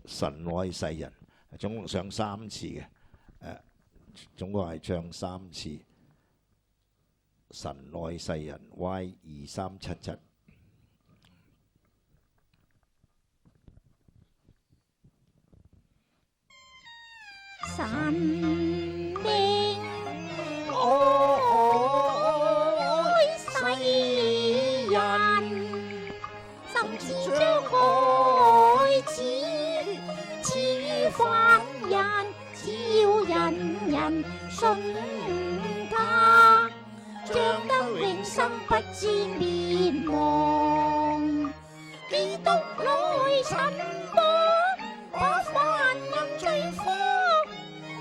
神愛世人，總共唱3次嘅，總共係唱3次。神愛世人 Y2377。神明愛世人，甚至將愛子賜予凡人，只要人人信他，將得永生不至滅亡。基督來尋訪，把凡人追放。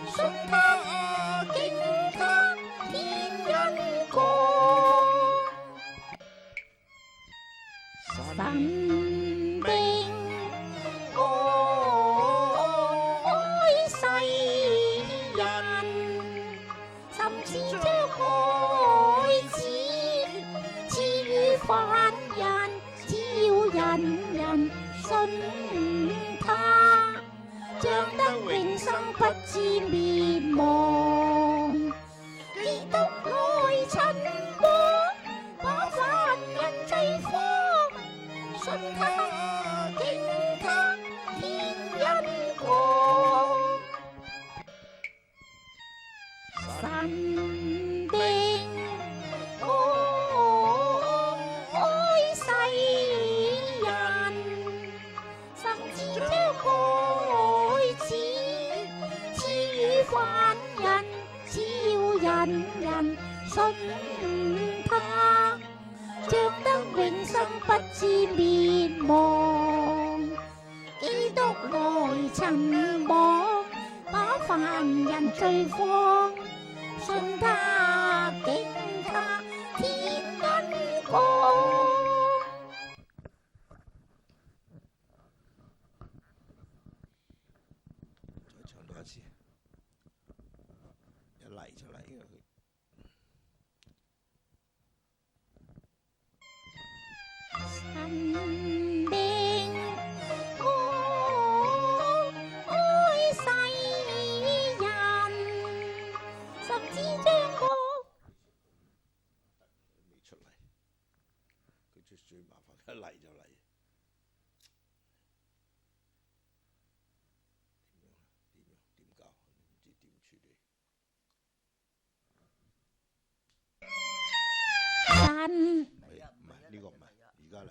信他敬他天恩光，神定愛世人，甚至將愛子賜予凡人，只要人人信他，將得永生不至滅亡。基督來尋訪，把凡人追放。信他敬他天恩光，神定愛世人，甚至將愛子賜予凡人，只要人人信他，將得永生不至滅亡。基督來尋訪，把凡人追放。信他敬他天恩光。再唱多一次，一嚟就嚟嘅佢。神明愛世人，甚至將我未出嚟，佢最麻煩，一嚟就嚟。點搞？唔知點處理。神唔係呢個唔係，而家嚟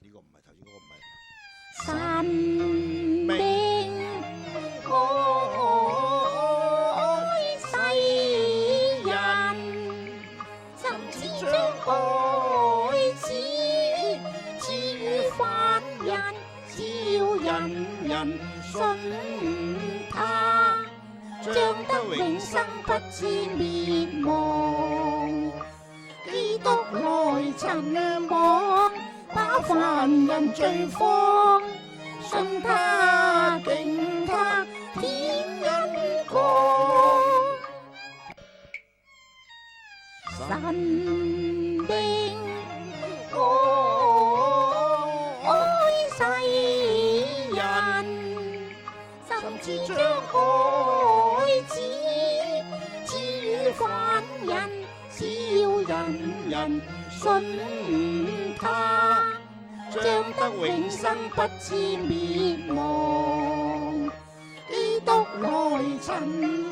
呢個唔係頭先嗰個唔係。神明愛世人，甚至將愛子賜予凡人，只要人人信他，將得永生不至滅亡。基督來尋訪，把凡人追放。信他敬他天恩光，神定愛世人，甚至將愛子賜予凡人，只要人人信他，將得永生不至滅亡。基督來尋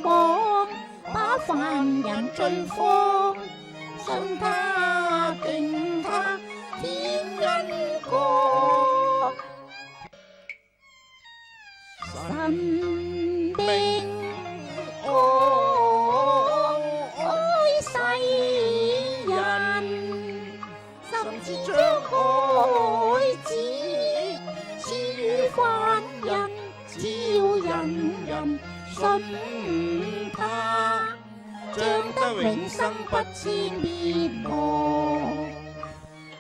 訪，把凡人追放。信他敬他天恩光，神定愛世人，甚至將愛子賜予凡人，只要人人信他，將得永生不至滅亡。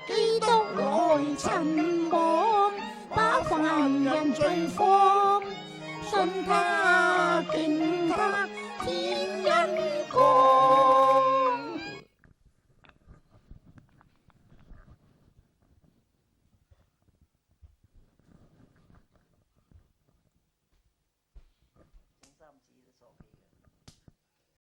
基督來尋訪，把凡人追放。信他敬他